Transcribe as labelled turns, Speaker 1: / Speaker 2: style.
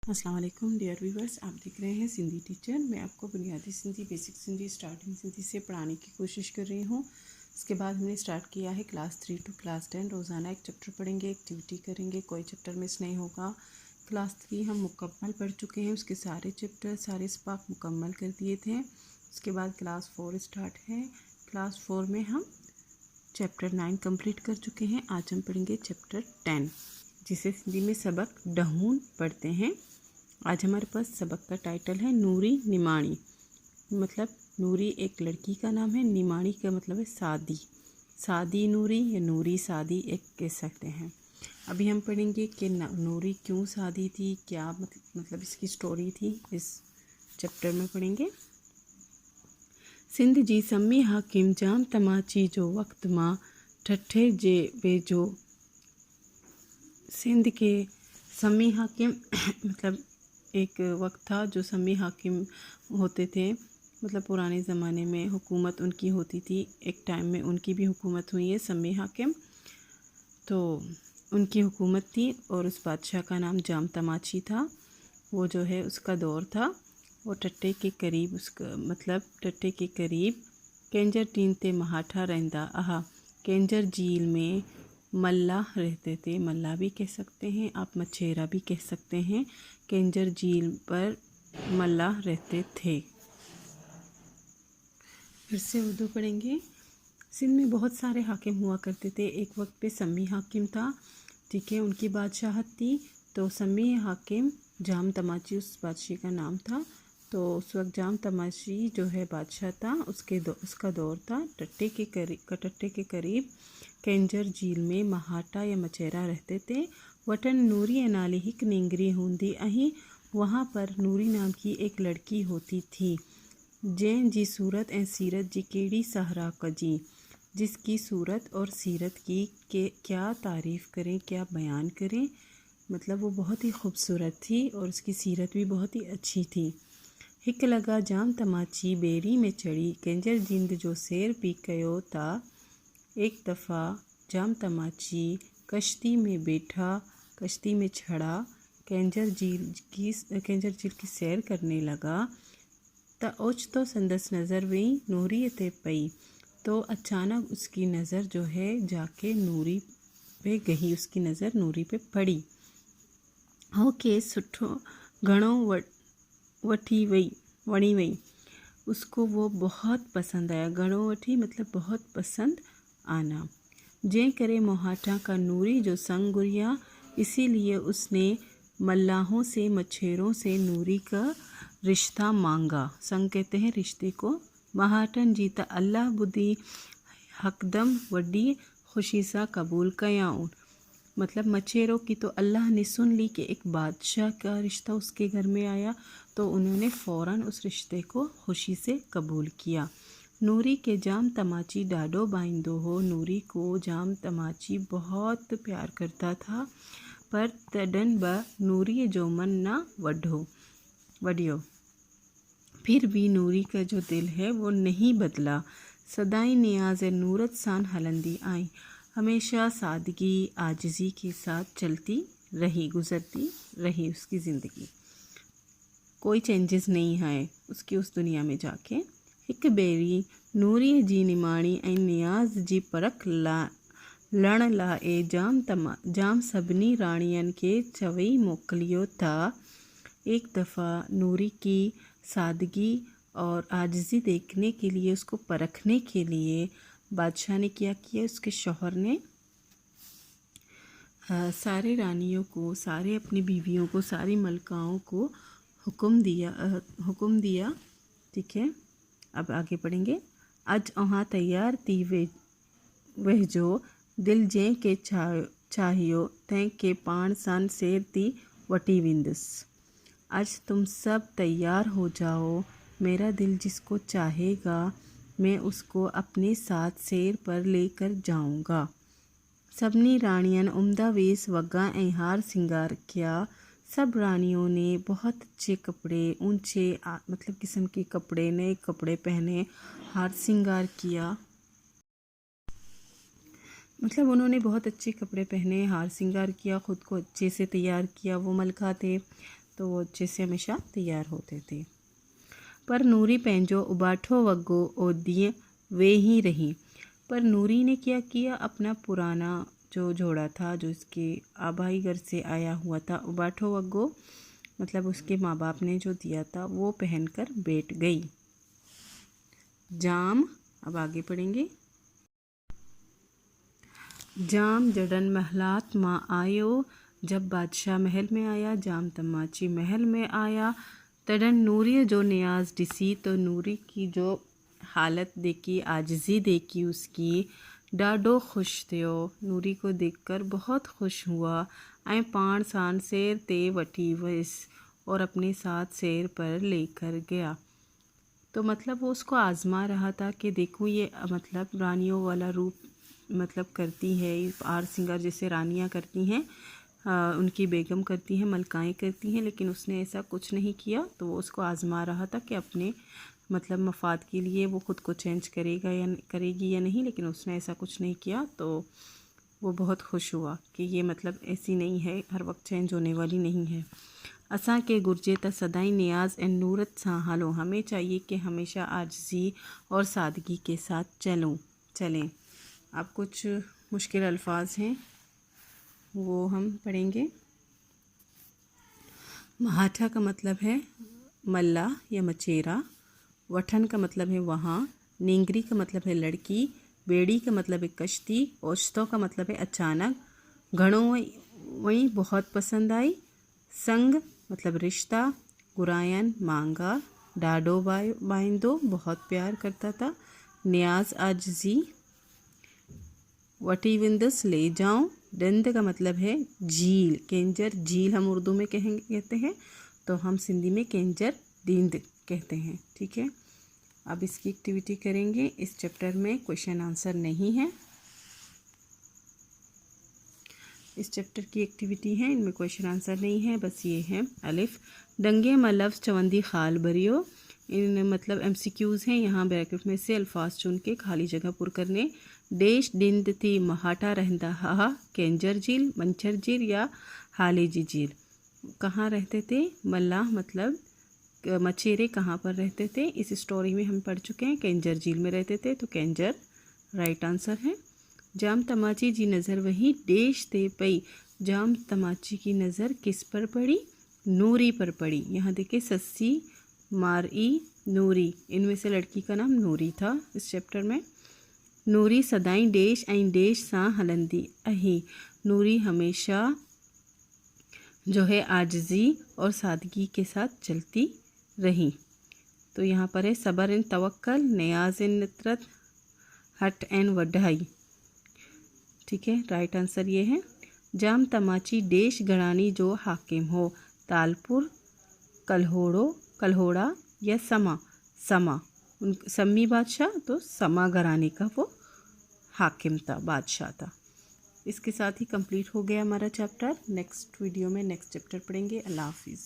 Speaker 1: अस्सलाम वालेकुम dear viewers, आप देख रहे हैं सिंधी टीचर। मैं आपको बुनियादी सिंधी, बेसिक सिंधी, स्टार्टिंग सिंधी से पढ़ाने की कोशिश कर रही हूँ। उसके बाद हमने स्टार्ट किया है क्लास 3 टू क्लास 10। रोज़ाना एक चैप्टर पढ़ेंगे, एक्टिविटी करेंगे, कोई चैप्टर मिस नहीं होगा। क्लास 3 हम मुकम्मल पढ़ चुके हैं, उसके सारे चैप्टर, सारे स्पार्क मुकम्मल कर दिए थे। उसके बाद क्लास 4 स्टार्ट है। क्लास 4 में हम चैप्टर 9 कंप्लीट कर चुके हैं। आज हम पढ़ेंगे चैप्टर 10, जिसे हिंदी में सबक डहून पढ़ते हैं। आज हमारे पास सबक का टाइटल है नूरी निमाणी। मतलब नूरी एक लड़की का नाम है, निमाणी का मतलब है सादी। सादी नूरी या नूरी सादी एक कह सकते हैं। अभी हम पढ़ेंगे कि नूरी क्यों सादी थी, क्या मतलब इसकी स्टोरी थी, इस चैप्टर में पढ़ेंगे। सिंध जी सम्मी हाकिम जाम तमाची जो वक्त मां ठठे जे वेझो। सिंध के सम्मी हाकिम मतलब एक वक्त था जो सम्मी हाकिम होते थे। मतलब पुराने ज़माने में हुकूमत उनकी होती थी। एक टाइम में उनकी भी हुकूमत हुई है, सम्मी हाकिम। तो उनकी हुकूमत थी और उस बादशाह का नाम जाम तमाची था। वो जो है उसका दौर था। वो टट्टे के करीब उसका मतलब टट्टे के करीब केंजर टीन ते महाठा रहंदा आहा। केंजर झील में मल्लाह रहते थे। मल्लाह भी कह सकते हैं आप, मछेरा भी कह सकते हैं। केंजर झील पर मल्लाह रहते थे। फिर से उर्दू पढ़ेंगे। सिंध में बहुत सारे हाकिम हुआ करते थे। एक वक्त पे सम्मी हाकिम था, ठीक है, उनकी बादशाहत थी। तो सम्मी हाकिम जाम तमाची उस बादशाह का नाम था। तो उस वक्त जाम तमाची जो है बादशाह था, उसका दौर था। टट्टे के करीब केंजर झील में महाटा या मचेरा रहते थे। वटन नूरी नाले हिक निंगरी हूंदी अहीं। वहाँ पर नूरी नाम की एक लड़की होती थी। जैन जी सूरत ऐं सीरत जी केड़ी सहारा कजी। जिसकी सूरत और सीरत की क्या तारीफ़ करें, क्या बयान करें। मतलब वो बहुत ही खूबसूरत थी और उसकी सीरत भी बहुत ही अच्छी थी। हिक लगा जाम तमाची बेड़ी में चढ़ी केंजर जिंद जो सैर पी कयो ता। एक दफ़ा जाम तमाची कश्ती में बैठा, कश्ती में चढ़ा, केंजर झील की सैर करने लगा। त ओचितो संदस नज़र वई नूरी ते पई। तो अचानक उसकी नज़र जो है जाके नूरी पे गई, उसकी नज़र नूरी पे पड़ी। ओके सुठो घणो वणी वई। उसको वो बहुत पसंद आया। घणो वठी मतलब बहुत पसंद आना। जे करे मोहाटा का नूरी जो संग गुरिया, इसीलिए उसने मल्लाहों से, मछेरों से नूरी का रिश्ता मांगा। संग कहते हैं रिश्ते को। महाटन जीता अल्लाह बुद्धि हकदम वड्डी खुशी सा कबूल कयाऊं। मतलब मछेरों की तो अल्लाह ने सुन ली कि एक बादशाह का रिश्ता उसके घर में आया, तो उन्होंने फ़ौरन उस रिश्ते को खुशी से कबूल किया। नूरी के जाम तमाची डाडो बाइंदो हो। नूरी को जाम तमाची बहुत प्यार करता था, पर तडन ब नूरी जो मन ना वडियो। फिर भी नूरी का जो दिल है वो नहीं बदला। सदाई नियाज नूरत सान हलंदी आई। हमेशा सादगी आजिज़ी के साथ चलती रही, गुज़रती रही उसकी ज़िंदगी। कोई चेंजेस नहीं आए उसकी उस दुनिया में जाके। हिक बेरी नूरी जी निमाणी ऐं नियाज़ जी परख लण लाए जाम सभिनी राणियन के चवई मोकिलियो था। एक दफ़ा नूरी की सादगी और आजिज़ी देखने के लिए, उसको परखने के लिए बादशाह ने क्या किया, उसके शौहर ने सारे रानियों को, सारे अपनी बीवियों को, सारी मलकाओं को हुक्म दिया। ठीक है, अब आगे पढ़ेंगे। अज अहाँ तैयार थी वह जो दिल जै के चाहियो तैं के पाण सान सेर थी वटी विंदस। आज तुम सब तैयार हो जाओ, मेरा दिल जिसको चाहेगा मैं उसको अपने साथ सैर पर लेकर जाऊंगा। सबनी रानियन उम्दा वेश वग्गा ऐं हार सिंगार किया। सब रानियों ने बहुत अच्छे कपड़े, ऊंचे मतलब किस्म के कपड़े, नए कपड़े पहने, हार सिंगार किया। मतलब उन्होंने बहुत अच्छे कपड़े पहने, हार सिंगार किया, ख़ुद को अच्छे से तैयार किया। वो मलका थे। तो वो अच्छे से हमेशा तैयार होते थे। पर नूरी पंहिंजो उबाठो वॻो ओढ़िए वे ही रही। पर नूरी ने क्या किया, अपना पुराना जो जोड़ा था, जो इसके आबाई घर से आया हुआ था, उबाठो वॻो मतलब उसके माँ बाप ने जो दिया था, वो पहनकर बैठ गई। जाम, अब आगे पढ़ेंगे। जाम जडन महलात माँ आयो, जब बादशाह महल में आया। जाम तमाची महल में आया। तडन नूरी जो नियाज डिसी, तो नूरी की जो हालत देखी, आजिज़ी देखी उसकी, डाडो खुश थियो। नूरी को देखकर बहुत खुश हुआ। ऐं पाण सान शेर ते वठी वयस, और अपने साथ शेर पर लेकर गया। तो मतलब वो उसको आज़मा रहा था कि देखो ये मतलब रानियों वाला रूप मतलब करती है, आर सिंगार जैसे रानियाँ करती हैं, उनकी बेगम करती हैं, मलकाएँ करती हैं, लेकिन उसने ऐसा कुछ नहीं किया। तो वो उसको आज़मा रहा था कि अपने मतलब मफाद के लिए वो ख़ुद को चेंज करेगा या करेगी या नहीं, लेकिन उसने ऐसा कुछ नहीं किया। तो वो बहुत खुश हुआ कि ये मतलब ऐसी नहीं है, हर वक्त चेंज होने वाली नहीं है। असां के गुर्जे त सदाई नियाज एंड नूरत सां हलो, हमें चाहिए कि हमेशा आजिज़ी और सादगी के साथ चलें। अब कुछ मुश्किल अल्फाज हैं, वो हम पढ़ेंगे। महाठा का मतलब है मल्ला या मचेरा। वठन का मतलब है वहाँ। नींगरी का मतलब है लड़की। बेड़ी का मतलब है कश्ती। ओश्तो का मतलब है अचानक। घणो वही बहुत पसंद आई। संग मतलब रिश्ता। गुरायन मांगा। डाडो बाइंदो बहुत प्यार करता था। नियाज आजिज़ी। वटी विंदस ले जाऊं। दंद का मतलब है झील। केंजर झील हम उर्दू में कहते हैं, तो हम सिंधी में केंजर दींद कहते हैं। ठीक है, अब इसकी एक्टिविटी करेंगे। इस चैप्टर में क्वेश्चन आंसर नहीं है। इस चैप्टर की एक्टिविटी है, इनमें क्वेश्चन आंसर नहीं है, बस ये है। अलिफ डंगे में लफ्ज़ चवंदी खाल भरियो। इन मतलब MCQs हैं, यहाँ ब्रैकेट में से अल्फाज चुन के खाली जगह पुर करने। देश दिंद थी महाटा रहंदा हा, केंजर झील, मंचर झील या हालेजी झील। कहाँ रहते थे? मल्ला मतलब मछेरे कहाँ पर रहते थे? इस स्टोरी में हम पढ़ चुके हैं, केंजर झील में रहते थे, तो केंजर राइट आंसर है। जाम तमाची जी नज़र वही देश ते पई। जाम तमाची की नज़र किस पर पड़ी? नूरी पर पड़ी। यहाँ देखिए सस्सी, मारई, नूरी, इनमें से लड़की का नाम नूरी था इस चैप्टर में। नूरी सदाई देश ऐं देश सां हलंदी अही। नूरी हमेशा जो है आजिज़ी और सादगी के साथ चलती रही। तो यहाँ पर है सबर एन तवक्कल, नियाज एन नितरत, हट एन वढाई। ठीक है, राइट आंसर ये है। जाम तमाची देश घरानी जो हाकिम हो। तालपुर, कल्होड़ा या समा। सम्मी बादशाह, तो समा घराने का वो हाकिम था, बादशाह था। इसके साथ ही कंप्लीट हो गया हमारा चैप्टर। नेक्स्ट वीडियो में नेक्स्ट चैप्टर पढ़ेंगे। अल्लाह हाफिज़।